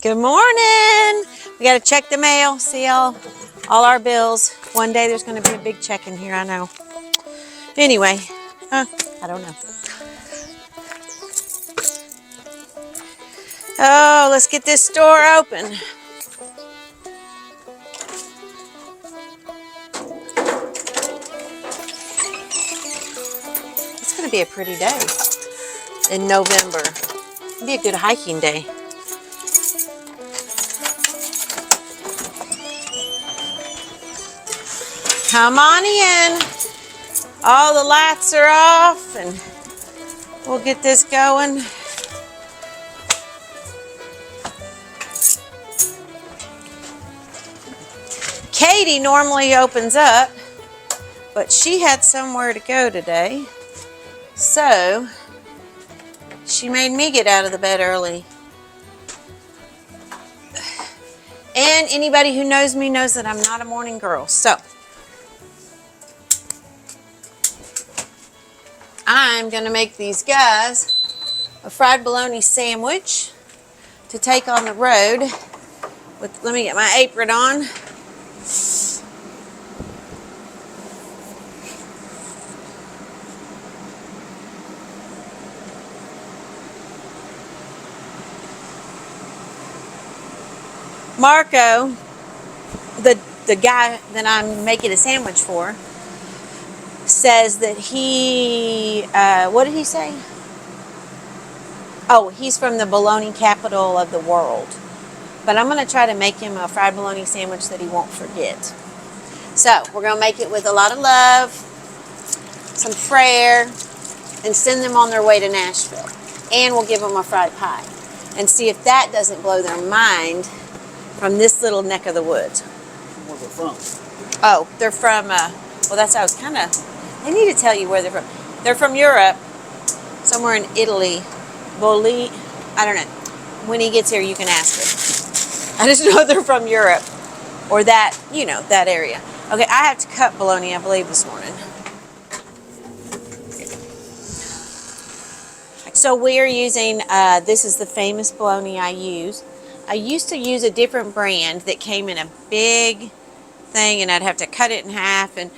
Good morning. We got to check the mail, see all our bills. One day there's going to be a big check in here, I know. Anyway, I don't know. Oh, let's get this store open. It's going to be a pretty day in November. It'll be a good hiking day. Come on in. All the lights are off and we'll get this going. Katie normally opens up, but she had somewhere to go today. So she made me get out of the bed early. And anybody who knows me knows that I'm not a morning girl. So I'm going to make these guys a fried bologna sandwich to take on the road. Let me get my apron on. Marco, the guy that I'm making a sandwich for, says that he, what did he say? Oh, he's from the bologna capital of the world. But I'm going to try to make him a fried bologna sandwich that he won't forget. So we're going to make it with a lot of love, some flair, and send them on their way to Nashville. And we'll give them a fried pie and see if that doesn't blow their mind from this little neck of the woods. Where they're from? Oh, they're from, well, that's how I was kind of, I need to tell you where they're from. They're from Europe, somewhere in Italy. I don't know. When he gets here, you can ask him. I just know they're from Europe, or that, you know, that area. Okay, I have to cut bologna, I believe, this morning. So we are using, this is the famous bologna I use. I used to use a different brand that came in a big thing, and I'd have to cut it in half, and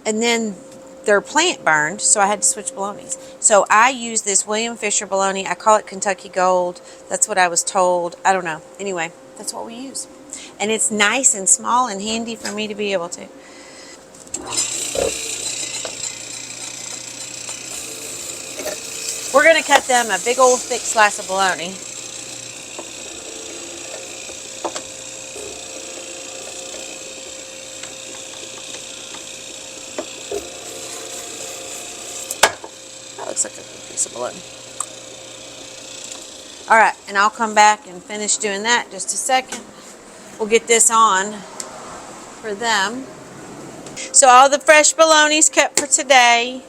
then they're plant burned, so I had to switch bolognas. So I use this William Fisher bologna. I call it Kentucky Gold. That's what I was told. I don't know. Anyway, that's what we use. And it's nice and small and handy for me to be able to. We're going to cut them a big old thick slice of bologna. Looks like a good piece of bologna. Alright, and I'll come back and finish doing that in just a second. We'll get this on for them. So all the fresh bologna's cut for today.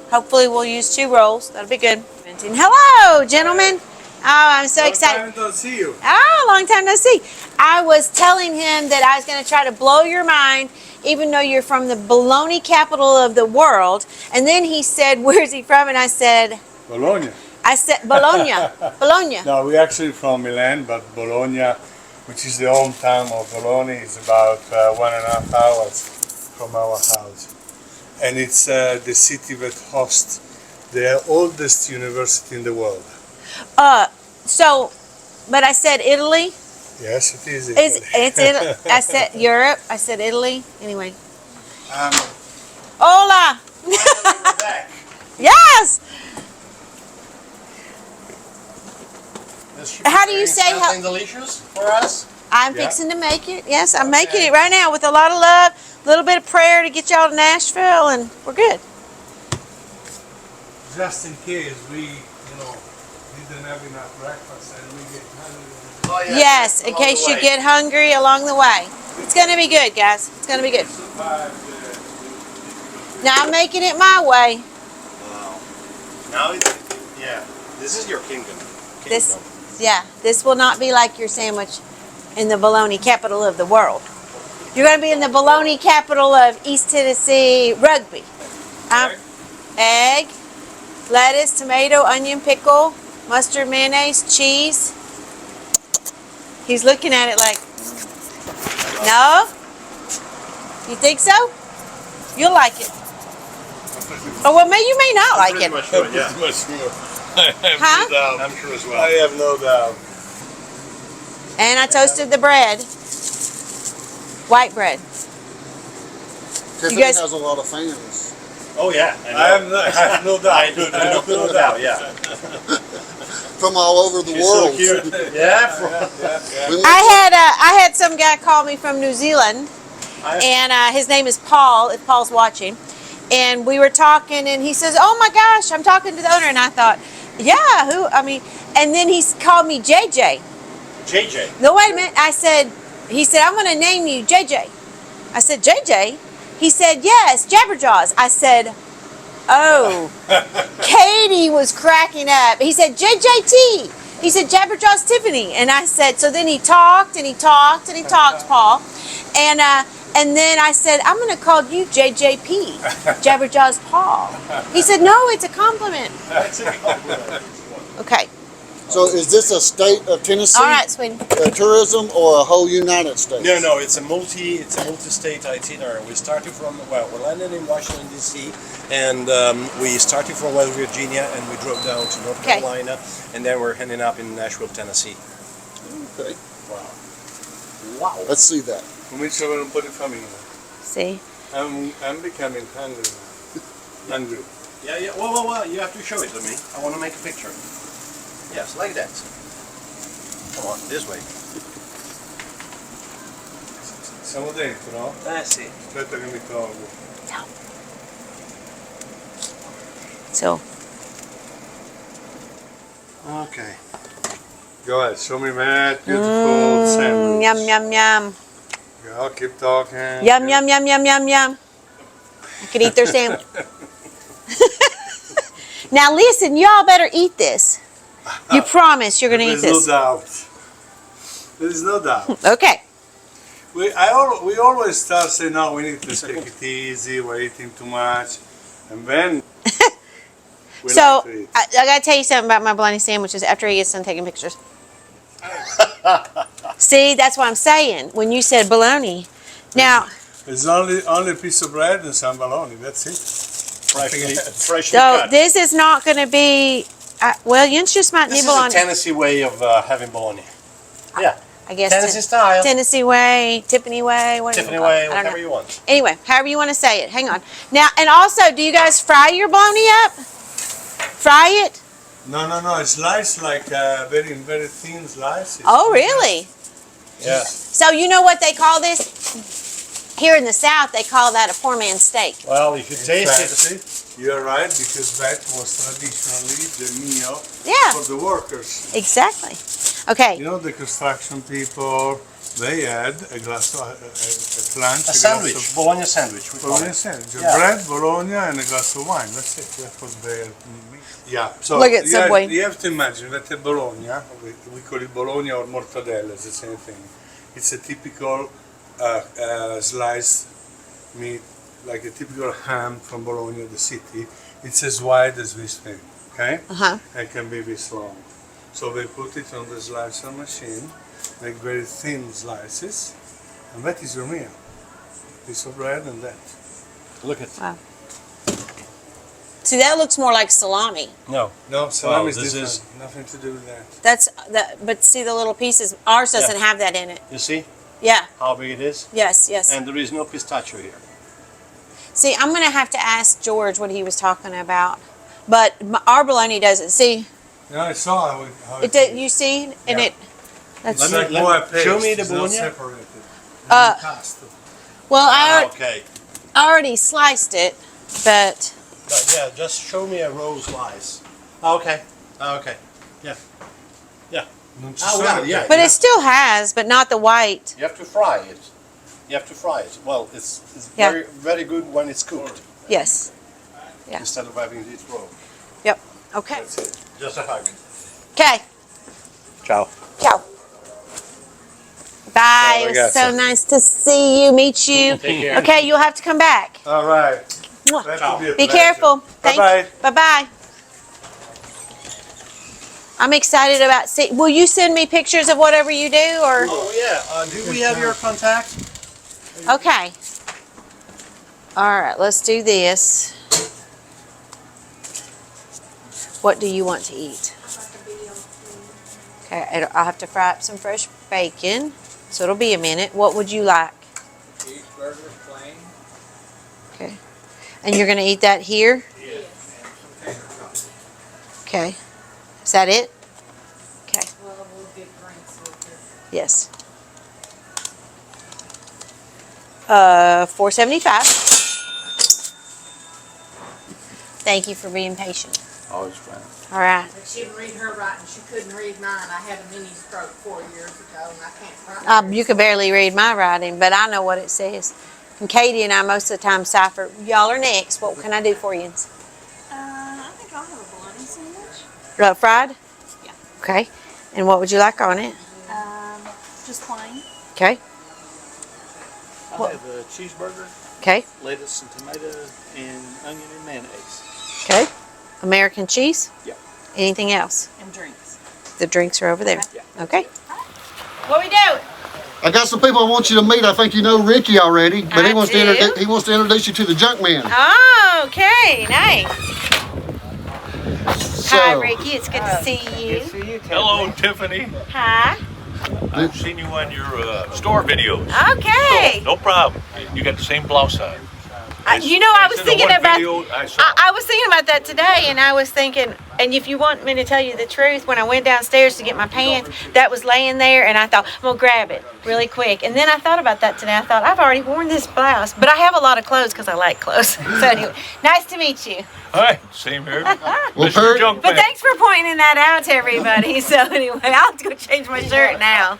Hopefully we'll use 2 rolls. That'll be good. Hello, gentlemen. Oh, I'm so excited. Long time no see you. Oh, long time no see. I was telling him that I was going to try to blow your mind, even though you're from the bologna capital of the world. And then he said, where's he from? And I said, Bologna. I said, Bologna. Bologna. No, we're actually from Milan, but Bologna, which is the hometown of Bologna, is about 1.5 hours from our house. And it's the city that hosts the oldest university in the world. But I said Italy. Yes, it is Italy. It's Italy. I said Europe. I said Italy. Anyway. Hola. Yes. How do you say something delicious for us? I'm fixing to make it. Yes, I'm making it right now with a lot of love, a little bit of prayer to get y'all to Nashville, and we're good. Just in case we, didn't have enough breakfast and we get hungry. Oh, yeah. Yes, in case you get hungry along the way. It's going to be good, guys. It's going to be good. Now I'm making it my way. Wow. Now, yeah, this is your kingdom. This will not be like your sandwich in the bologna capital of the world. You're going to be in the bologna capital of East Tennessee rugby. Egg, lettuce, tomato, onion, pickle, mustard, mayonnaise, cheese. He's looking at it like, no? You think so? You'll like it. Oh, well, you may not like it. Much sure, yeah. Much sure. I have Huh? no doubt. I'm sure as well. I have no doubt. And I toasted the bread. White bread. Tiffany guys- has a lot of fans. Oh yeah, I have no doubt. I do, no doubt, yeah. From all over the She's world. so cute. Yeah, We I had some guy call me from New Zealand, I- and his name is Paul, if Paul's watching. And we were talking, and he says, oh my gosh, I'm talking to the owner. And I thought, yeah, who? I mean, and then he called me JJ. JJ. No, wait a minute. He said, I'm going to name you JJ. I said, JJ? He said, yes, Jabberjaws. I said, oh. Katie was cracking up. He said, JJT. He said, Jabberjaws Tiffany. And I said, so then he talked and he talked and he talked, Paul. And then I said, I'm going to call you JJP, Jabberjaws Paul. He said, no, it's a compliment. That's a compliment. Okay. So is this a state of Tennessee? All right, sweetie. Tourism or a whole United States? No, it's a multi-state itinerary. We started from, we landed in Washington D.C. and we started from West Virginia and we drove down to North Okay. Carolina, and then we're ending up in Nashville, Tennessee. Okay. Wow. Let's see that. Cominciano un po' di famiglia. See? I'm becoming hungry now. Hungry. Yeah. Well, you have to show it to me. I want to make a picture. Yes, like that. Come on, this way. Siamo dentro, no? Sì. Aspetta che mi tolgo. So, Okay. Go ahead, show me that beautiful sandwich. yum, yum, yum. Go, keep talking. Yum, yum, yum, yum, yum, yum. I could eat their sandwich. Now listen, y'all better eat this. You promise you're going to eat There's this. no doubt. There's no doubt. Okay. We always start saying, no, we need to take it easy, we're eating too much. And then we So, like to eat. I got to tell you something about my bologna sandwiches after he gets done taking pictures. See, that's what I'm saying when you said bologna. Now, It's only a piece of bread and some bologna, that's it. Freshly so cut. this is not going to be, well, you just might This is nibble a on it. Tennessee way of having bologna. Yeah, I guess Tennessee style. Tennessee way, Tiffany way, whatever. Tiffany you call it. way, I don't whatever know. you want. Anyway, however you want to say it. Hang on. Now, and also, do you guys fry your bologna up? Fry it? No, it's sliced like very, very thin slices. Oh, really? Yeah. So you know what they call this? Here in the South, they call that a poor man's steak. Well, if you In taste fact, you're right, because that was traditionally the meal Yeah, for the workers. exactly. Okay. You know, the construction people, they had a glass of, at lunch, a sandwich, bologna sandwich. We call Bologna it. sandwich. Yeah. Bread, bologna, and a glass of wine. That's it. That was their meal. Yeah. So Look at you Subway. Have, you have to imagine that a bologna, we call it bologna or mortadella, it's the same thing. It's a typical sliced meat, like a typical ham from Bologna, the city. It's as wide as this thing, okay? Uh-huh. And can be this long. So they put it on the slicer machine, make very thin slices, and that is your meal. Piece of bread and that. Look at. Wow. See, that looks more like salami. No. No, salami is this different. is- Nothing to do with that. That's that. But see the little pieces. Ours doesn't have that in it. You see Yeah. how big it is? Yes. Yes. And there is no pistachio here. See, I'm gonna have to ask George what he was talking about. But our bologna doesn't. See, No, I saw how it did. You see, and Yeah. it. That's It's Let like me- more let me- show paste, me the it's not bologna. separated. Uh, And pasta. well. I Okay. already sliced it, but But yeah, just show me a roll slice. Okay. Okay. Non ci Ah, sono well, che- yeah. but it still has, but not the white. You have to fry it. You have to fry it. Well, it's Yeah. very good when it's cooked Yes. Yeah. instead of having it raw. Yep. Okay. That's it. Just a hug. Okay. Ciao. Ciao. Bye. It was so ragazzi. nice to see you, meet you. Take care. Okay, you'll have to come back. All right. Mwah. That will a Be pleasure. careful. Bye-bye. Bye bye. I'm excited about will you send me pictures of whatever you do or? Oh yeah. Do we have your contact? Okay. All right, let's do this. What do you want to eat? Okay, I'll have to fry up some fresh bacon, so it'll be a minute. What would you like? Cheeseburger, plain. Okay. And you're going to eat that here? Yes. Okay. Is that it? Okay. Well, we'll get drinks with it. Yes. $4.75. Thank you for being patient. Always fun. All right. But she didn't read her writing. She couldn't read mine. I had a mini stroke 4 years ago, and I can't write. You can barely read my writing, but I know what it says. And Katie and I most of the time cipher. Y'all are next. What can I do for you? I think I'll have a bologna sandwich. Fried? Yeah. Okay. And what would you like on it? Just plain. Okay. I'll have a cheeseburger, Okay. lettuce and tomato, and onion and mayonnaise. Okay. American cheese? Yeah. Anything else? And drinks. The drinks are over there. Yeah. Okay. What we doing? I got some people I want you to meet. I think you know Ricky already, but I he wants do. he wants to introduce you to the Junkman. Oh, okay. Nice. So, Hi, Ricky. It's good to see you. Hello, Tiffany. Hi. I've seen you on your store videos. Okay. No problem. You got the same blouse on. You know, I was It's in the thinking one about. video I saw. I was thinking about that today, and I was thinking, and if you want me to tell you the truth, when I went downstairs to get my pants, that was laying there, and I thought, I'm going to grab it really quick. And then I thought about that today. I thought, I've already worn this blouse, but I have a lot of clothes because I like clothes. So anyway, nice to meet you. Hi, same here. Well, Mr. Perry- Junkman. But thanks for pointing that out to everybody. So anyway, I'll have to go change my shirt now.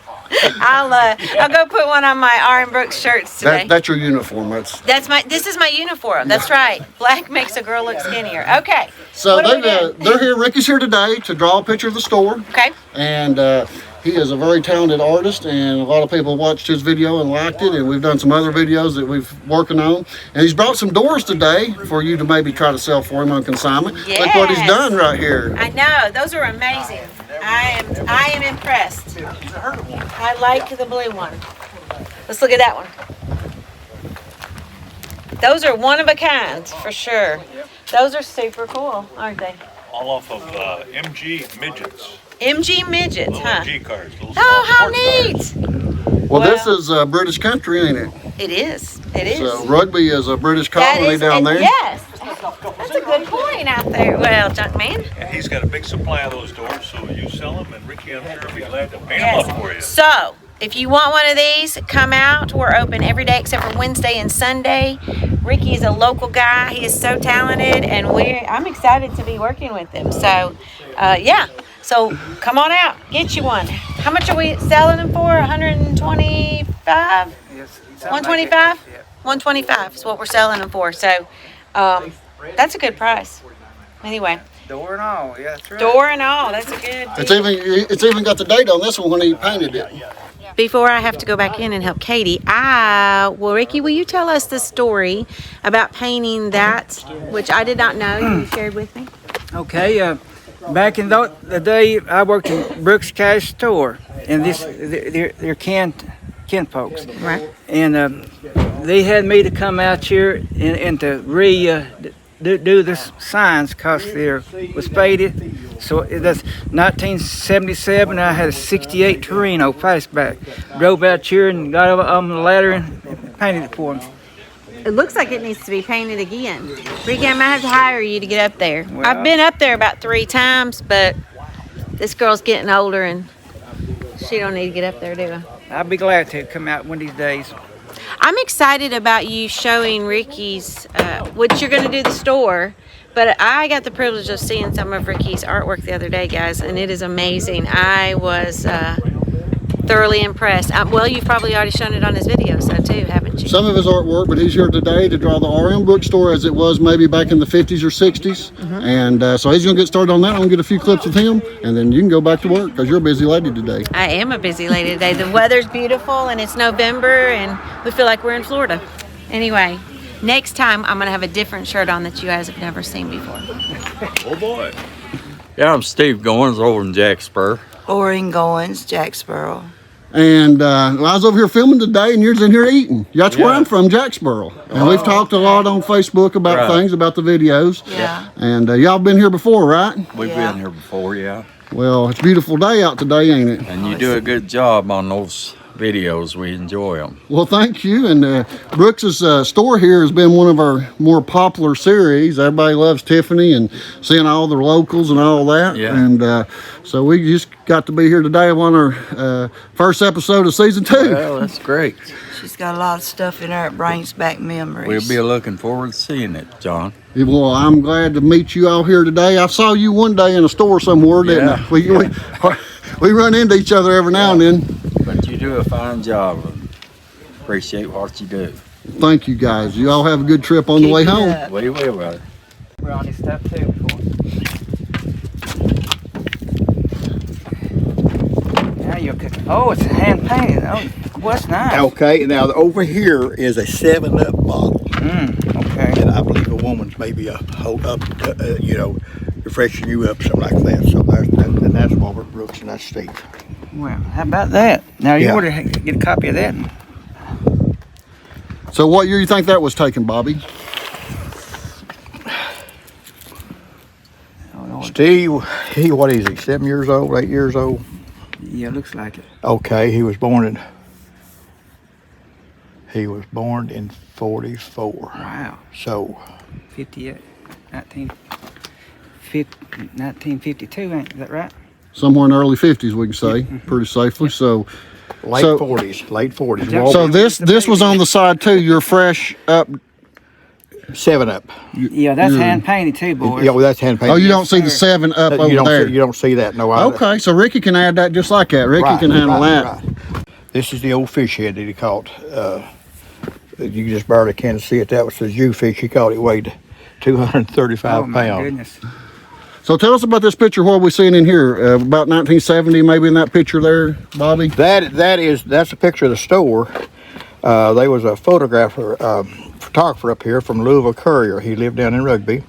I'll go put one on my R. Brooks shirts today. that's your uniform. This is my uniform. That's right. Black makes a girl look skinnier. Okay. So What do we do? they're here. Ricky's here today to draw a picture of the store. Okay. And he is a very talented artist, and a lot of people watched his video and liked it, and we've done some other videos that we've working on. And he's brought some doors today for you to maybe try to sell for him on consignment. Look what he's Yes. done right here. I know. Those are amazing. I am impressed. I like the blue one. Let's look at that one. Those are one of a kind for sure. Those are super cool, aren't they? All off of MG midgets. MG midgets, Little huh? MG cars. Little Oh, how sports cars. neat! Well, this Well- is British country, ain't it? It is. It is. So rugby is a British That colony is, down and there. yes, that's a good point out there. Well, Junkman. And he's got a big supply of those doors, so you sell them, and Ricky, I'm sure, will be glad to paint them up for you. So, if you want one of these, come out. We're open every day except for Wednesday and Sunday. Ricky is a local guy. He is so talented, and I'm excited to be working with him. So, yeah. So come on out, get you one. How much are we selling them for? 125? 125? 125 is what we're selling them for. So, that's a good price. Anyway, Door and all, yeah, that's right. door and all. That's a good deal. It's even got the date on this one when he painted it. Before I have to go back in and help Katie, well, Ricky, will you tell us the story about painting that, which I did not know you shared with me? Okay, back in the day, I worked in Brooks Cash Store, and they're Ken folks, Right. and they had me to come out here and to do the signs because they was faded. So that's 1977. I had a '68 Torino fastback. Drove out here and got on the ladder and painted it for them. It looks like it needs to be painted again. Ricky, I might have to hire you to get up there. Well- I've been up there about 3 times, but this girl's getting older and she don't need to get up there, do I? I'll be glad to come out one of these days. I'm excited about you showing Ricky's, which you're going to do the store, but I got the privilege of seeing some of Ricky's artwork the other day, guys, and it is amazing. I was thoroughly impressed. Well, you've probably already shown it on his videos, though, too, haven't you? Some of his artwork, but he's here today to draw the R.M. Brooks store as it was maybe back in the 50s or 60s. And so he's going to get started on that. I'm going to get a few clips with him, and then you can go back to work because you're a busy lady today. I am a busy lady today. The weather's beautiful, and it's November, and we feel like we're in Florida. Anyway, next time I'm going to have a different shirt on that you guys have never seen before. Oh, boy. Yeah, I'm Steve Goins over in Jacksboro. Maureen Goins, Jacksboro. And I was over here filming today, and you're in here eating. That's where I'm from, Jacksboro. And we've talked a lot on Facebook about things, about the videos. Yeah. And y'all been here before, right? We've been here before, yeah. Well, it's a beautiful day out today, ain't it? And you do a good job on those videos. We enjoy them. Well, thank you. And Brooks's store here has been one of our more popular series. Everybody loves Tiffany and seeing all the locals and all that. Yeah. And so we just got to be here today on our first episode of season 2. Well, that's great. She's got a lot of stuff in there. It brings back memories. We'll be looking forward to seeing it, John. Well, I'm glad to meet you all here today. I saw you one day in a store somewhere, didn't I? We run into each other every now and then. But you do a fine job. Appreciate what you do. Thank you, guys. You all have a good trip on the way home. We will, brother. We're on this stuff too before. Now you're cooking. Oh, it's hand painted. Oh, what's nice. Okay, now over here is a 7-Up bottle. Okay. And I believe a woman's maybe refreshing you up, something like that. So that's Robert Brooks and that's Steve. Well, how about that? Now you ought to get a copy of that. So what year you think that was taken, Bobby? Steve, what is he, 7 years old, 8 years old? Yeah, looks like it. Okay, he was born in 44. Wow. So 58, 1952, ain't that right? Somewhere in the early 50s, we can say, pretty safely. So late 40s. So this was on the side too. Your fresh up 7-Up. Yeah, that's hand painted too, boys. Yeah, well, that's hand painted. Oh, you don't see the 7-Up over there. You don't see that, no. Okay, so Ricky can add that just like that. Ricky can handle that. Right. This is the old fish head that he caught. You just barely can see it. That was the Jewfish. He caught it, weighed 235 my pounds. Goodness. So tell us about this picture. What are we seeing in here? About 1970, maybe in that picture there, Bobby? That's a picture of the store. There was a photographer up here from Louisville Courier. He lived down in Rugby,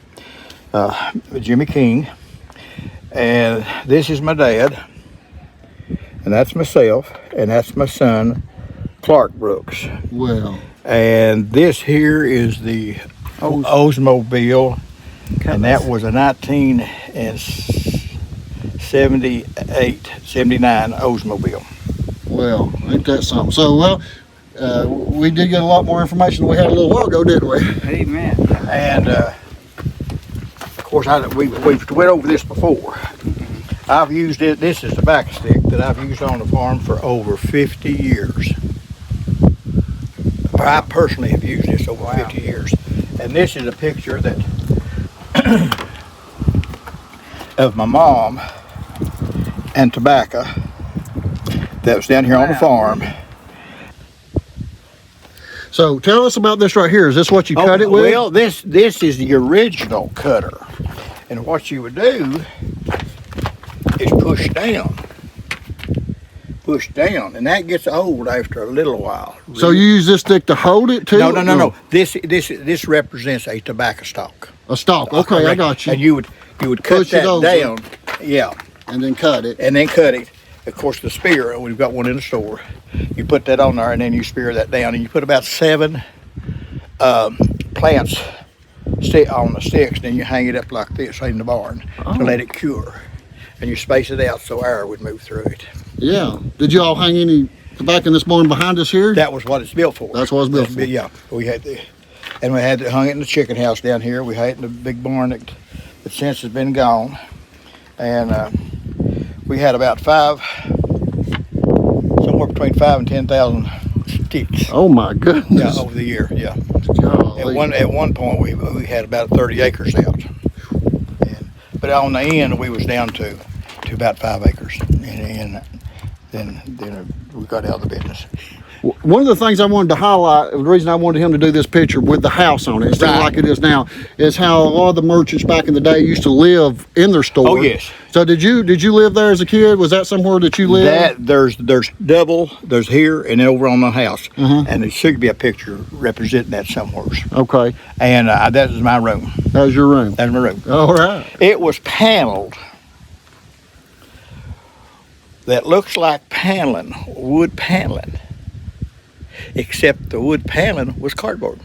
Jimmy King. And this is my dad, and that's myself, and that's my son, Clark Brooks. Well. And this here is the Oldsmobile, and that was a 1978, 79 Oldsmobile. Well, ain't that something? So, we did get a lot more information than we had a little while ago, didn't we? Amen. And of course, we've went over this before. I've used it. This is the tobacco stick that I've used on the farm for over 50 years. I personally have used this over 50 years. And this is a picture that of my mom and tobacco that was down here on the farm. So tell us about this right here. Is this what you cut it with? Well, this is the original cutter. And what you would do is push down. And that gets old after a little while. So you use this stick to hold it too? No. This represents a tobacco stalk. A stalk. Okay, I got you. And you would cut push that down. Yeah. And then cut it. Of course, the spear, we've got one in the store. You put that on there and then you spear that down, and you put about 7 plants on the sticks, and then you hang it up like this in the barn to let it cure. And you space it out so air would move through it. Yeah. Did you all hang any tobacco in this barn behind us here? That was what it's built for. That's what it's built for. Yeah. We had hung it in the chicken house down here. We had it in the big barn that since has been gone. And we had about somewhere between 5,000 and 10,000 sticks. Oh my goodness! Yeah, over the year. Yeah. At one point we had about 30 acres out, but on the end we was down to about 5 acres, and then we got out of the business. One of the things I wanted to highlight, the reason I wanted him to do this picture with the house on it, instead of like it is now, is how a lot of the merchants back in the day used to live in their store. Oh yes. So did you live there as a kid? Was that somewhere that you lived? There's here and over on the house, and there should be a picture representing that somewhere. Okay. And that is my room. That was your room. That's my room. All right. It was paneled that looks like paneling, wood paneling, except the wood paneling was cardboard.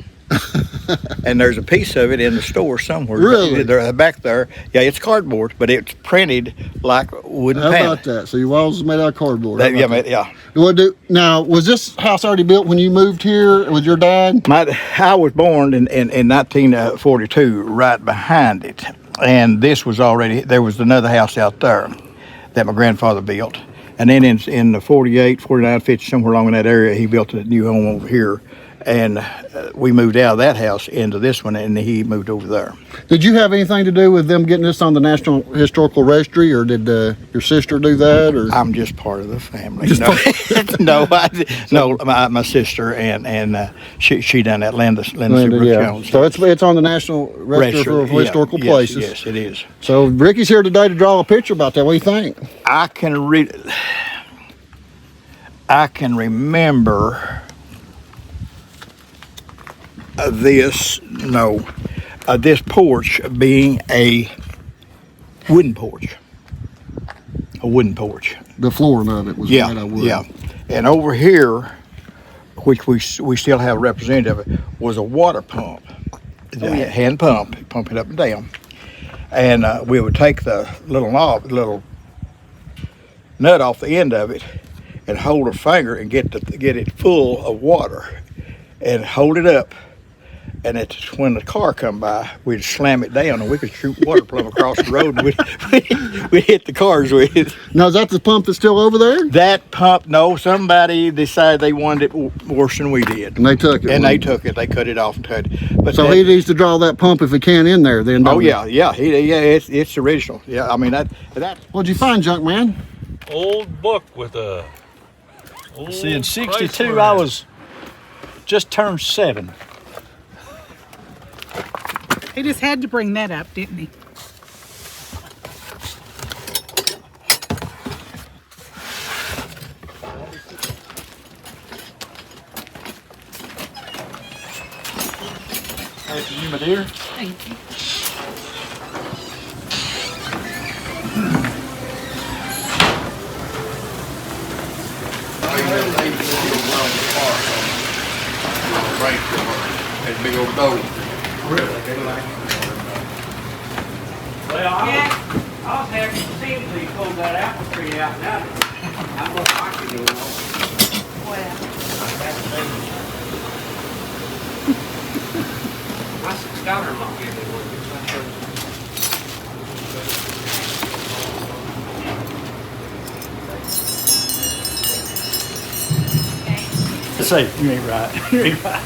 And there's a piece of it in the store somewhere. Really? They're back there. Yeah, it's cardboard, but it's printed like wooden How paneling. about that? So your walls is made out of cardboard. Yeah. Now, was this house already built when you moved here with your dad? I was born in 1942, right behind it. And this was already, there was another house out there that my grandfather built. And then in the 48, 49, 50, somewhere along in that area, he built a new home over here. And we moved out of that house into this one, and he moved over there. Did you have anything to do with them getting this on the National Historical Registry, or did your sister do that? Or I'm just part of the family. My sister and she done that, Linda Jones. So it's on the National Register of Historical Places. Yes, it is. So Ricky's here today to draw a picture about that. What do you think? I can remember this porch being a wooden porch. The flooring of it was made out of wood. Yeah. And over here, which we still have a representative of it, was a water pump. Hand pump it up and down. And we would take the little nut off the end of it and hold our finger and get it full of water and hold it up. And when the car come by, we'd slam it down, and we could shoot water plumb across the road, and we'd hit the cars with it. Now, is that the pump that's still over there? That pump, no. Somebody decided they wanted it worse than we did. And they took it. They took it. They cut it off and cut it. But so he needs to draw that pump if he can in there, then. It's original. Yeah, I mean that. What'd you find, Junkman? Old book with a. See, in '62, I was just turned 7. He just had to bring that up, didn't he? Thank you, my dear. Thank you. That big old dog. Really? Well, I was happy to see until you pulled that apple tree out now. I'm going to like it, you know. Well. My daughter-in-law gave me one. Say, you ain't right. You ain't right.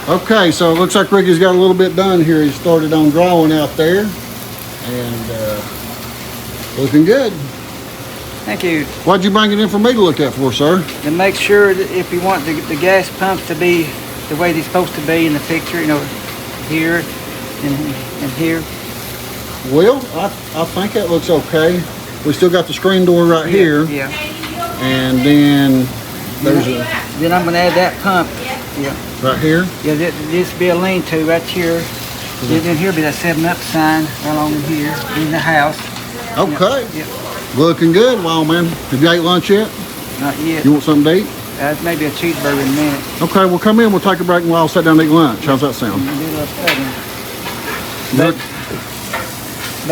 Okay, so it looks like Ricky's got a little bit done here. He started on drawing out there, and looking good. Thank you. Why'd you bring it in for me to look at for, sir? To make sure that if you want the gas pumps to be the way they're supposed to be in the picture, you know, here and here. Well, I think that looks okay. We still got the screen door right here. Yeah. And then there's a... Then I'm going to add that pump. Yeah. Right here? Yeah, this be a lean-to right here. Then here be that 7-Up sign right along in here in the house. Okay. Yeah. Looking good, wild man. Have you ate lunch yet? Not yet. You want something to eat? Maybe a cheeseburger in a minute. Okay, well come in, we'll take a break and we'll all sit down and eat lunch. How's that sound? But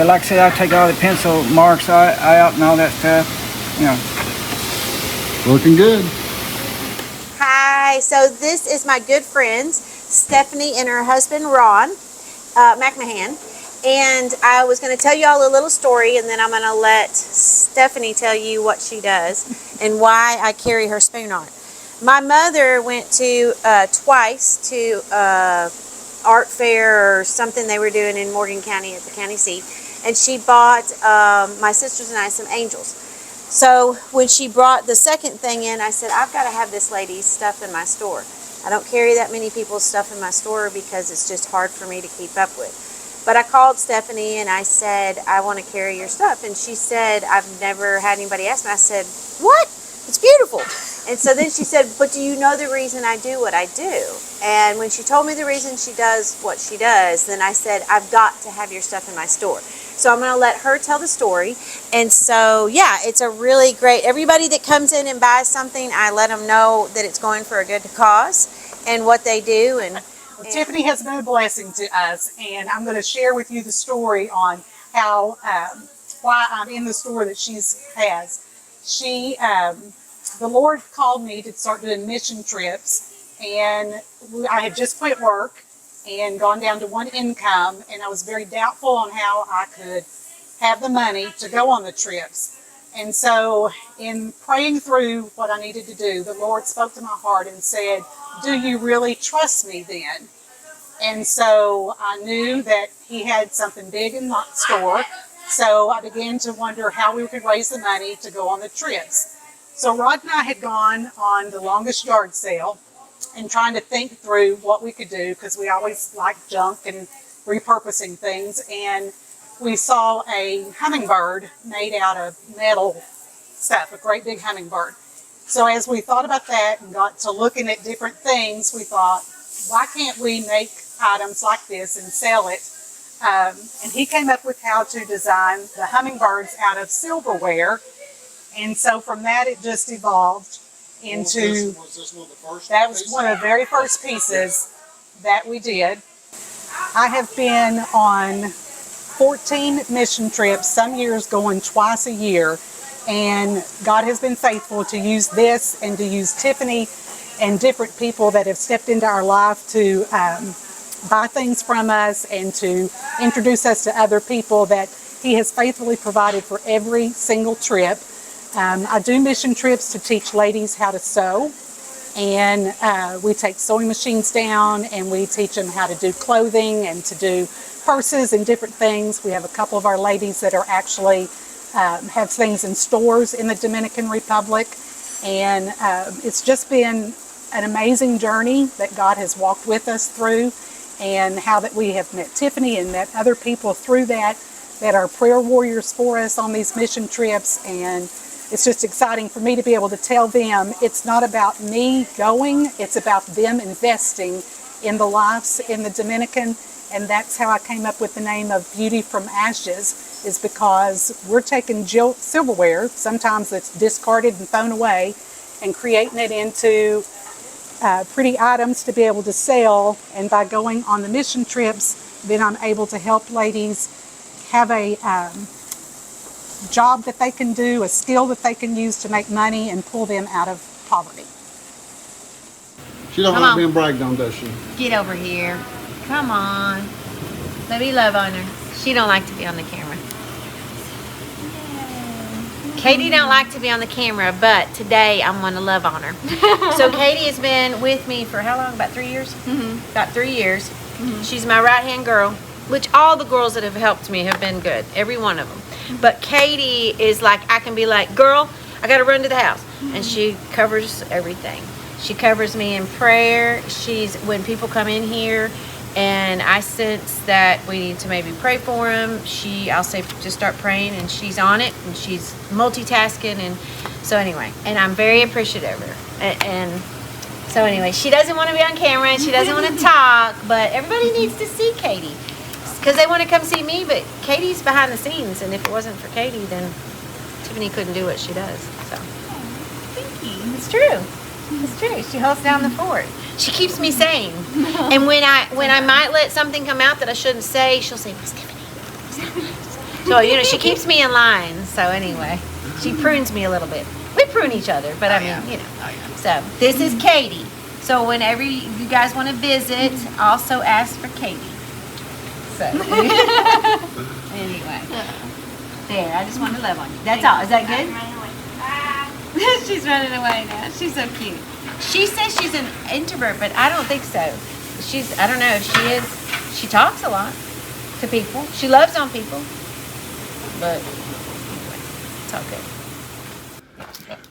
like I said, I'll take all the pencil marks out and all that stuff, you know. Looking good. Hi, so this is my good friends, Stephanie and her husband, Ron McNeehan. And I was going to tell you all a little story, and then I'm going to let Stephanie tell you what she does and why I carry her spoon on. My mother went to twice to art fair or something they were doing in Morgan County at the county seat, and she bought my sisters and I some angels. So when she brought the second thing in, I said, I've got to have this lady's stuff in my store. I don't carry that many people's stuff in my store because it's just hard for me to keep up with. But I called Stephanie and I said, I want to carry your stuff. And she said, I've never had anybody ask me. I said, what? It's beautiful. And so then she said, but do you know the reason I do what I do? And when she told me the reason she does what she does, then I said, I've got to have your stuff in my store. So I'm going to let her tell the story. And so, yeah, it's a really great, everybody that comes in and buys something, I let them know that it's going for a good cause and what they do. Well, Tiffany has been a blessing to us, and I'm going to share with you the story on how, why I'm in the store that she has. The Lord called me to start doing mission trips, and I had just quit work and gone down to one income, and I was very doubtful on how I could have the money to go on the trips. And so in praying through what I needed to do, the Lord spoke to my heart and said, do you really trust me then? And so I knew that he had something big in the store. So I began to wonder how we could raise the money to go on the trips. So Rod and I had gone on the longest yard sale and trying to think through what we could do, because we always like junk and repurposing things. And we saw a hummingbird made out of metal stuff, a great big hummingbird. So as we thought about that and got to looking at different things, we thought, why can't we make items like this and sell it? And he came up with how to design the hummingbirds out of silverware. And so from that, it just evolved into, that was one of the very first pieces that we did. I have been on 14 mission trips, some years going twice a year. And God has been faithful to use this and to use Tiffany and different people that have stepped into our life to buy things from us and to introduce us to other people that he has faithfully provided for every single trip. I do mission trips to teach ladies how to sew, and we take sewing machines down and we teach them how to do clothing and to do purses and different things. We have a couple of our ladies that are actually have things in stores in the Dominican Republic, and it's just been an amazing journey that God has walked with us through, and how that we have met Tiffany and met other people through that are prayer warriors for us on these mission trips. And it's just exciting for me to be able to tell them it's not about me going, it's about them investing in the lives in the Dominican. And that's how I came up with the name of Beauty from Ashes, is because we're taking silverware, sometimes it's discarded and thrown away, and creating it into pretty items to be able to sell. And by going on the mission trips, then I'm able to help ladies have a job that they can do, a skill that they can use to make money and pull them out of poverty. She don't like being bragged on, does she? Get over here. Come on. Let me love on her. She don't like to be on the camera. Katie don't like to be on the camera, but today I'm going to love on her. So Katie has been with me for how long? About 3 years? Mm-hmm. About 3 years. Mm-hmm. She's my right-hand girl, which all the girls that have helped me have been good, every one of them. Mm-hmm. But Katie is like, I can be like, girl, I got to run to the house. Mm-hmm. And she covers everything. She covers me in prayer. When people come in here and I sense that we need to maybe pray for them, I'll say, just start praying, and she's on it, and she's multitasking. And so anyway, and I'm very appreciative of her. And so anyway, she doesn't want to be on camera and she doesn't want to talk, but everybody needs to see Katie because they want to come see me, but Katie's behind the scenes, and if it wasn't for Katie, then Tiffany couldn't do what she does. So thank you. It's true. It's true. She holds down the fort. She keeps me sane. And when I might let something come out that I shouldn't say, she'll say, Miss Tiffany. So, she keeps me in line. So anyway, she prunes me a little bit. We prune each other, but So this is Katie. So whenever you guys want to visit, also ask for Katie. So anyway, there. I just want to love on you. That's all. Is that good? She's running away now. She's so cute. She says she's an introvert, but I don't think so. I don't know if she is. She talks a lot to people. She loves on people. But anyway, it's all good.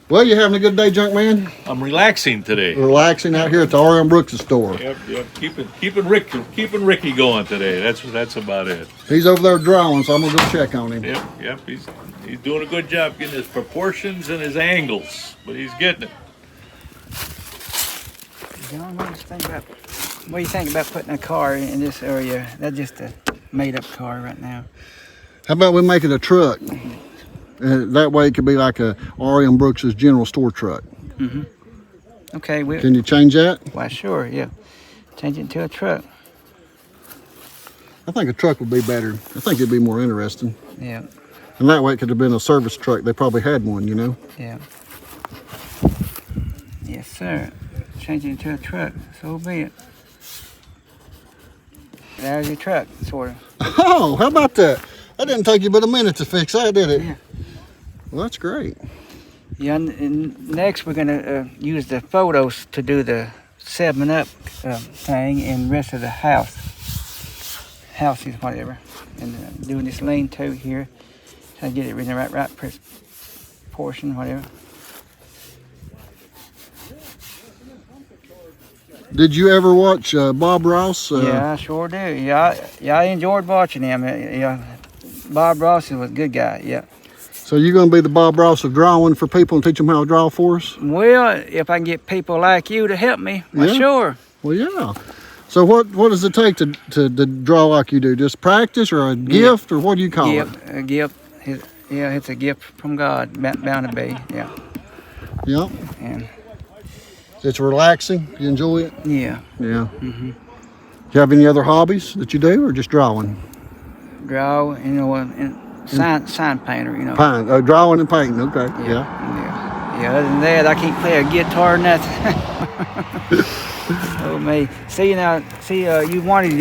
Well, you having a good day, Junkman? I'm relaxing today. Relaxing out here at the R.M. Brooks store. Yep. Keeping Ricky going today. That's about it. He's over there drawing, so I'm gonna go check on him. Yep. He's doing a good job getting his proportions and his angles, but he's getting it. John, what do you think about putting a car in this area? That's just a made-up car right now. How about we make it a truck? That way it could be like a R.M. Brooks's general store truck. Mm-hmm. Okay. Can you change that? Why, sure, yeah. Change it into a truck. I think a truck would be better. I think it'd be more interesting. Yeah. And that way it could have been a service truck. They probably had one, you know? Yeah. Yes, sir. Change it into a truck. So be it. There's your truck, sort of. Oh, how about that? That didn't take you but a minute to fix that, did it? Yeah. Well, that's great. Yeah, and next we're going to use the photos to do the 7-Up thing and rest of the houses, whatever. And doing this lean-to here. Try to get it in the right portion, whatever. Did you ever watch Bob Ross? Yeah, I sure do. Yeah, I enjoyed watching him. Yeah, Bob Ross was a good guy, yeah. So you're going to be the Bob Ross of drawing for people and teach them how to draw for us? Well, if I can get people like you to help me, well, yeah. Sure. Well, yeah. So what does it take to draw like you do? Just practice or a gift or what do you call it? A gift. It's a gift from God, bound to be, yeah. Yep. And it's relaxing. You enjoy it? Yeah. Yeah. Mm-hmm. Do you have any other hobbies that you do or just drawing? Draw, and sign painter, Drawing and painting, okay. Yeah. Other than that, I can't play a guitar or nothing. Oh, me. See, you wanted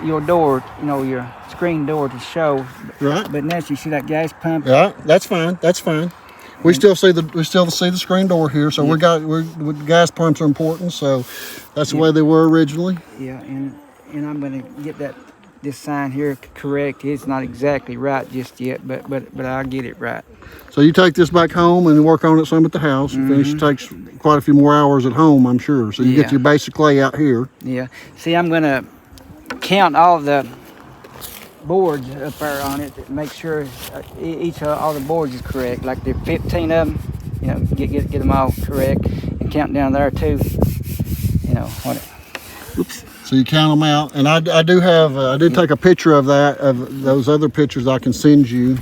your door, your screen door to show. Right. But now you see that gas pump. Yeah, that's fine. That's fine. We still see the screen door here, so gas pumps are important. So that's the way they were originally. Yeah, and I'm gonna get this sign here correct. It's not exactly right just yet, but I'll get it right. So you take this back home and work on it some at the house. Mm-hmm. Finish takes quite a few more hours at home, I'm sure. So you get your basic layout here. Yeah. See, I'm gonna count all the boards up there on it to make sure all the boards is correct. Like there are 15 of them, get them all correct, and count down there too. Oops. So you count them out, and I did take a picture of those other pictures I can send you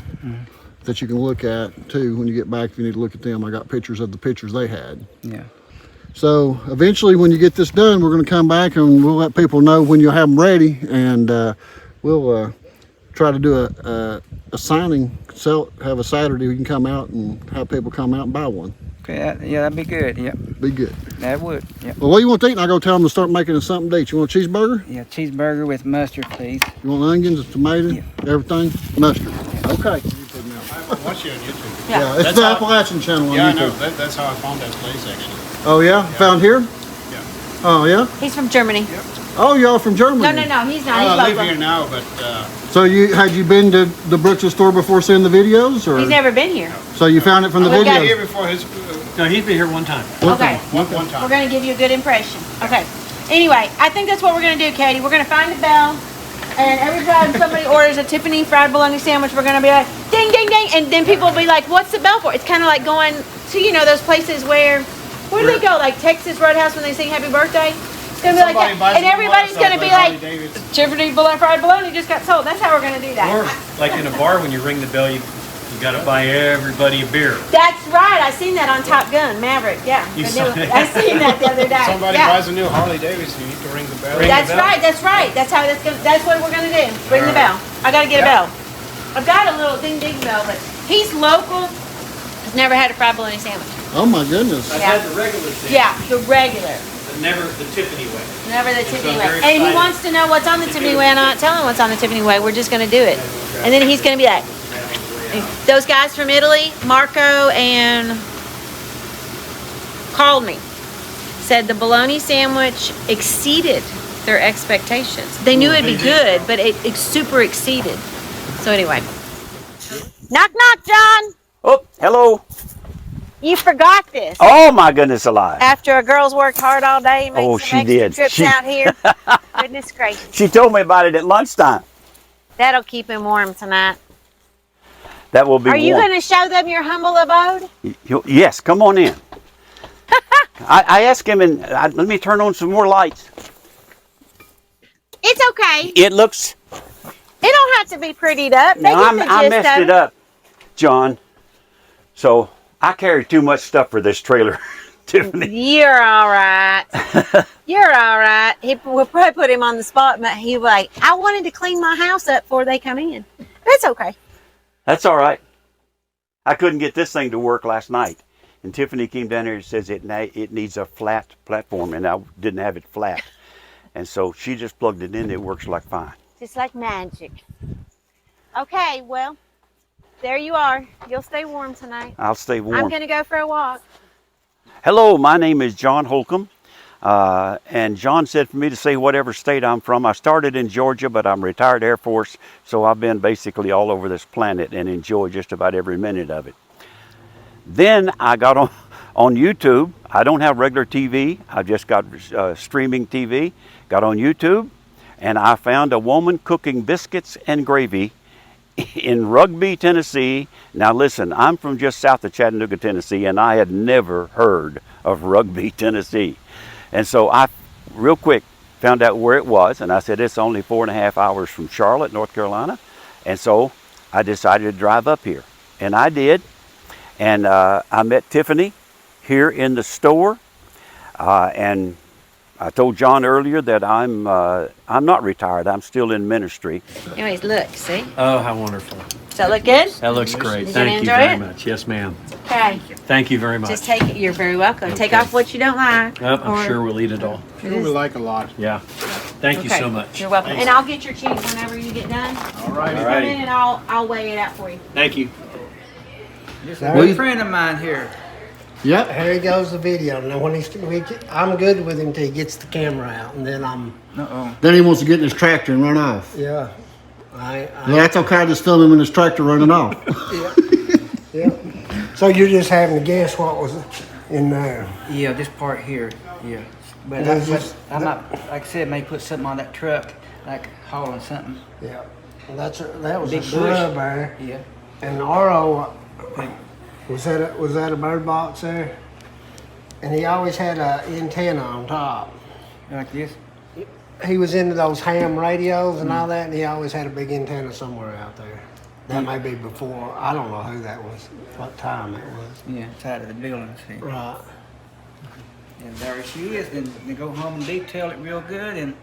that you can look at too when you get back if you need to look at them. I got pictures of the pictures they had. Yeah. So eventually when you get this done, we're going to come back and we'll let people know when you'll have them ready, and we'll try to do a signing, have a Saturday we can come out and have people come out and buy one. Okay, that'd be good, yeah. Be good. That would, yeah. Well, what do you want to eat? And I'll go tell them to start making it something to eat. You want a cheeseburger? Yeah, cheeseburger with mustard, please. You want onions, tomato, everything? Mustard. Okay. I watch you on YouTube. Yeah, it's the Appalachian channel on YouTube. Yeah, I know. That's how I found that place, actually. Oh, yeah? Found here? Yeah. Oh, yeah? He's from Germany. Yep. Oh, y'all from Germany? No, he's not. I He's live local. here now, but... So had you been to the Brooks store before seeing the videos? Or? He's never been here. So you found it from the We've got- videos? here before his... No, he's been here one time. Okay. One time. We're going to give you a good impression. Okay. Anyway, I think that's what we're going to do, Katie. We're going to find a bell, and every time somebody orders a Tiffany fried bologna sandwich, we're going to be like, ding, ding, ding, and then people will be like, what's the bell for? It's kind of like going to, those places where do they go? Like Texas Roadhouse when they sing Happy Birthday? It's going to be like that. And everybody's going to be like, Tiffany fried bologna just got sold. That's how we're going to do that. Or like in a bar when you ring the bell, you got to buy everybody a beer. That's right. I seen that on Top Gun, Maverick. Yeah. I seen that the other day. Somebody buys a new Harley Davidson, you need to ring the bell. That's right. That's how that's what we're gonna do. Ring the bell. I gotta get a bell. I've got a little ding ding bell, but he's local. He's never had a fried bologna sandwich. Oh my goodness. I've had the regular thing. Yeah, the regular. But never the Tiffany way. Never the Tiffany way. And he wants to know what's on the Tiffany way, and I'm not telling him what's on the Tiffany way. We're just gonna do it. And then he's gonna be like, those guys from Italy, Marco and called me. Said the bologna sandwich exceeded their expectations. They knew it'd be good, but it super exceeded. So anyway. Knock, knock, John. Oh, hello. You forgot this. Oh, my goodness alive. After a girl's worked hard all day and made some extra trips out here. Goodness gracious. She told me about it at lunchtime. That'll keep him warm tonight. That will be warm. Are you going to show them your humble abode? Yes, come on in. I asked him, and let me turn on some more lights. It's okay. It looks. It don't have to be prettied up. They Now, get the I gist messed of it up, John. So I carry too much stuff for this trailer, Tiffany. You're all right. You're all right. We'll probably put him on the spot, but he'll be like, I wanted to clean my house up before they come in. That's okay. That's all right. I couldn't get this thing to work last night. And Tiffany came down here and says it needs a flat platform, and I didn't have it flat. And so she just plugged it in. It works like fine. Just like magic. Okay, well, there you are. You'll stay warm tonight. I'll stay warm. I'm going to go for a walk. Hello, my name is John Holcomb. And John said for me to say whatever state I'm from. I started in Georgia, but I'm retired Air Force, so I've been basically all over this planet and enjoy just about every minute of it. Then I got on YouTube. I don't have regular TV. I've just got streaming TV. Got on YouTube, and I found a woman cooking biscuits and gravy in Rugby, Tennessee. Now listen, I'm from just south of Chattanooga, Tennessee, and I had never heard of Rugby, Tennessee. And so I, real quick, found out where it was, and I said it's only 4.5 hours from Charlotte, North Carolina. And so I decided to drive up here, and I did. And I met Tiffany here in the store, and I told John earlier that I'm not retired. I'm still in ministry. Anyways, look, see? Oh, how wonderful. Does that look good? That looks great. You Thank you enjoy very it? much. Yes, ma'am. Okay. Thank you very much. Just take it. You're very welcome. Take Okay. off what you don't like. Oh, I'm or- sure we'll eat it all. It is- like a lot. Yeah. Thank you Okay. so much. You're welcome. Thanks. And I'll get your cheese whenever you get done. All right. Just come in and I'll weigh it out for you. Thank you. Just a good friend of mine here. Yep, here he goes the video. Now when I'm good with him till he gets the camera out, and then I'm. Then he wants to get in his tractor and run off. Yeah. Well, that's okay. I just film him in his tractor running off. Yeah. So you're just having to guess what was in there. Yeah, this part here. Yeah. But I'm not, like I said, may put something on that truck, like hauling something. Yeah. That was Big a shrub bush. there. Yeah. And RO, was that a bird box there? And he always had an antenna on top. Like this? He was into those ham radios and all that, and he always had a big antenna somewhere out there. That may be before, I don't know who that was, what time it was. Yeah, side of the building. See. Right. And there she is. Then go home and detail it real good and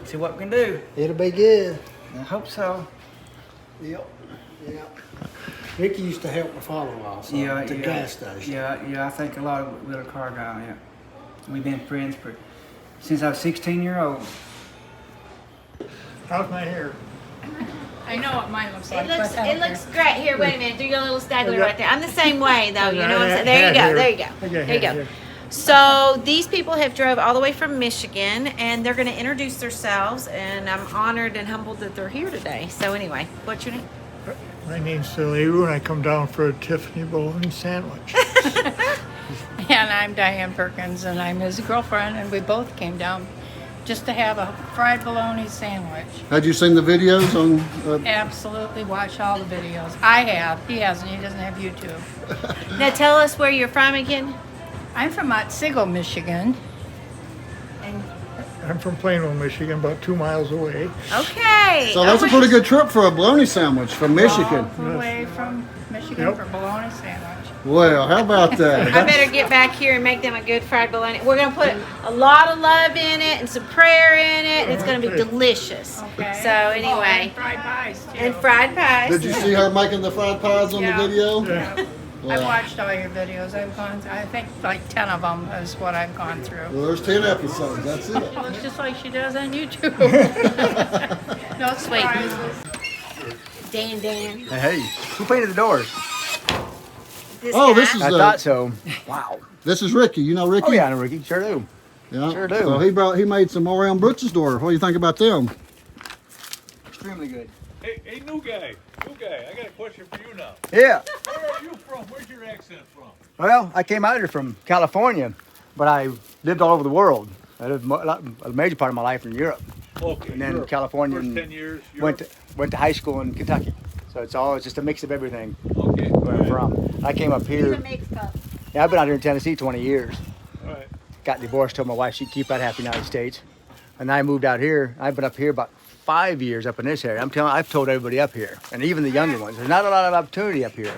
see what we can do. It'll be good. I hope so. Yep. Yep. Ricky used to help my father-in-law at the gas station. Yeah, I think a lot of with a car guy, yeah. We've been friends since I was 16-year-old. How's my hair? I know what mine looks like. It looks great. Here, wait a minute. Do your little staggler right there. I'm the same way, though. You know what I'm saying? There you go. There you go. There you go. So these people have drove all the way from Michigan, and they're going to introduce themselves, and I'm honored and humbled that they're here today. So anyway, what's your name? My name's Lou, and I come down for a Tiffany bologna sandwich. And I'm Diane Perkins, and I'm his girlfriend, and we both came down just to have a fried bologna sandwich. Had you seen the videos on? Absolutely watch all the videos. I have. He hasn't. He doesn't have YouTube. Now tell us where you're from again. I'm from Otsego, Michigan. I'm from Plainville, Michigan, about 2 miles away. Okay. So that's a pretty good trip for a bologna sandwich from Michigan. All the way from Michigan for bologna sandwich. Well, how about that? I better get back here and make them a good fried bologna. We're going to put a lot of love in it and some prayer in it, and it's going to be delicious. Okay. So anyway. And fried pies, too. And fried pies. Did you see her making the fried pies on the video? Yeah. Wow. I've watched all your videos. I've gone through, I think like 10 of them is what I've gone through. Well, there's 10 episodes. That's it. Well, it's just like she does on YouTube. No surprises. Dan. Hey, who painted the doors? This is. I thought so. Wow. This is Ricky. You know Ricky? Oh yeah, I know Ricky. Sure do. Yeah. Sure do. So he made some around Brooks' door. What do you think about them? Extremely good. Hey, new guy. I got a question for you now. Yeah. Where are you from? Where's your accent from? Well, I came out here from California, but I lived all over the world. I lived a major part of my life in Europe. Okay. And then Europe. California. First and 10 years. went to high school in Kentucky. So it's just a mix of everything. Okay. Where I'm from. I came up here. He's a mixed up. Yeah, I've been out here in Tennessee 20 years. All right. got divorced, told my wife she'd keep out half the United States. And I moved out here. I've been up here about 5 years up in this area. I've told everybody up here, and even the younger ones, there's not a lot of opportunity up here,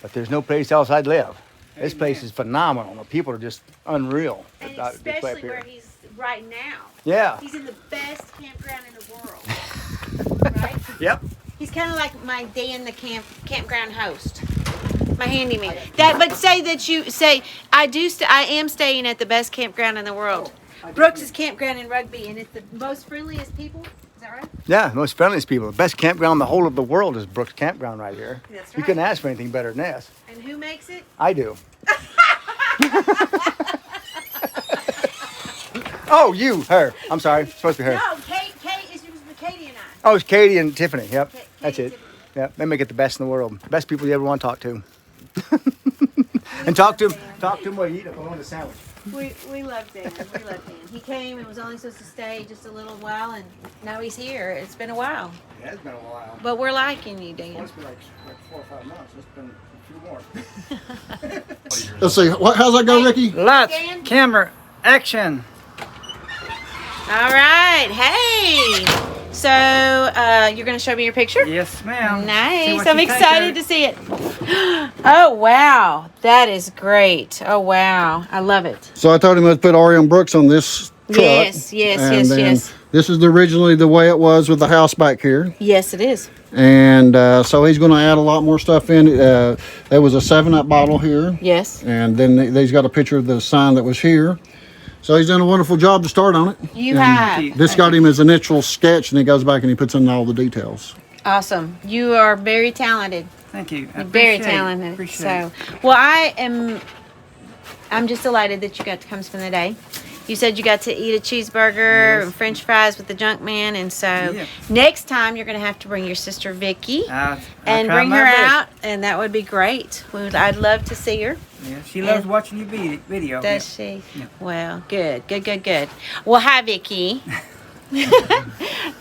but there's no place else I'd live. This place is phenomenal. The people are just unreal. And especially where he's right now. Yeah. He's in the best campground in the world. Right? Yep. He's kind of like my Dan the campground host. My handyman. But say that you say I am staying at the best campground in the world. Brooks's campground in Rugby, and it's the most friendliest people. Is that right? Yeah, most friendliest people. The best campground in the whole of the world is Brooks Campground right here. That's right. You couldn't ask for anything better than this. And who makes it? I do. Oh, her. I'm sorry. It's supposed to be her. No, Kate. It's Katie and I. Oh, it's Katie and Tiffany. Yep, that's Katie it. Yep, they make it the best in the world. Best people you ever want to talk to. And talk to him while you eat a bologna sandwich. We love Dan. We love Dan. He came and was only supposed to stay just a little while, and now he's here. It's been a while. Yeah, it's been a while. But we're liking you, Dan. Well, it's been like 4 or 5 months. It's been a few more. Let's see. How's that go, Ricky? Lights, camera, action. All right. Hey. So you're going to show me your picture? Yes, ma'am. Nice. I'm excited to see it. Oh, wow. That is great. Oh, wow. I love it. So I told him to put R.M. Brooks on this truck. Yes. This is originally the way it was with the house back here. Yes, it is. And so he's going to add a lot more stuff in. There was a 7-Up bottle here. Yes. And then he's got a picture of the sign that was here. So he's done a wonderful job to start on it. You have. This got him his initial sketch, and he goes back and he puts in all the details. Awesome. You are very talented. Thank you. Very talented. Well, I'm just delighted that you got to come spend the day. You said you got to eat a cheeseburger and French fries with the Junkman, and so next time you're going to have to bring your sister Vicky and bring her out, and that would be great. I'd love to see her. Yeah, she loves watching your video. Does she? Yeah. Well, good. Well, hi, Vicky.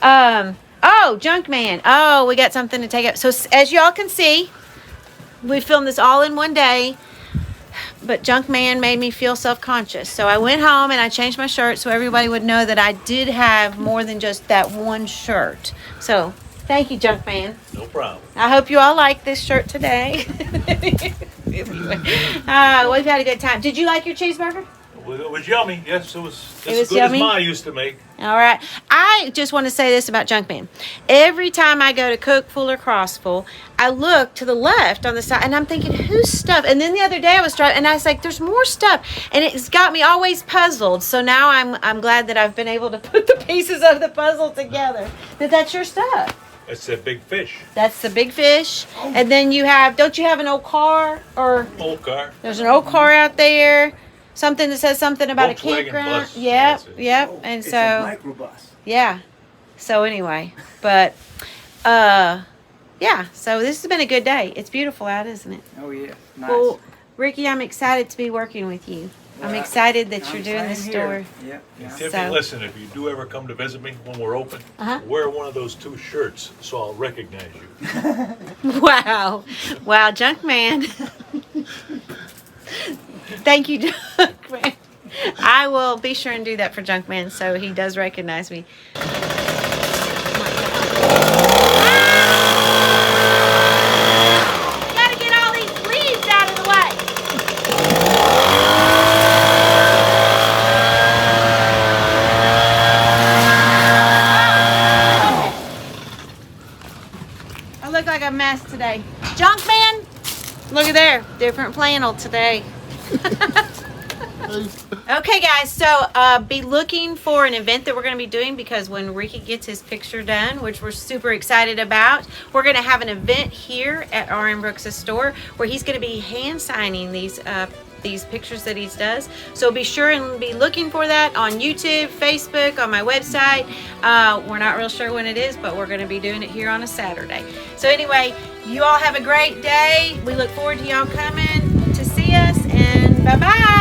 Oh, Junkman. Oh, we got something to take up. So as y'all can see, we filmed this all in one day. But Junkman made me feel self-conscious. So I went home and I changed my shirt so everybody would know that I did have more than just that one shirt. So thank you, Junkman. No problem. I hope you all like this shirt today. We've had a good time. Did you like your cheeseburger? It was yummy. Yes, it was as good yummy? as Ma used to make. All right. I just want to say this about Junkman. Every time I go to Cookful or Crossful, I look to the left on the side, and I'm thinking, whose stuff? And then the other day I was driving, and I was like, there's more stuff. And it's got me always puzzled. So now I'm glad that I've been able to put the pieces of the puzzle together. That's your stuff. That's that big fish. That's the big fish. And then don't you have an old car? Old car. There's an old car out there. Something that says something about a campground. Bus. Yep. And it's so a microbus. yeah. So anyway, but yeah. So this has been a good day. It's beautiful out, isn't it? Oh yeah. Nice. Well, Ricky, I'm excited to be working with you. I'm excited that you're doing this store. Yeah. Tiffany, listen, if you do ever come to visit me when we're open, wear one of those 2 shirts so I'll recognize you. Wow, Junkman. Thank you, Junkman. I will be sure and do that for Junkman so he does recognize me. Gotta get all these leaves out of the way. I look like a mess today. Junkman, look at there. Different flannel today. Okay, guys, so be looking for an event that we're going to be doing, because when Ricky gets his picture done, which we're super excited about, we're going to have an event here at R.M. Brooks' store where he's going to be hand signing these pictures that he does. So be sure and be looking for that on YouTube, Facebook, on my website. We're not real sure when it is, but we're going to be doing it here on a Saturday. So anyway, you all have a great day. We look forward to y'all coming to see us, and bye-bye.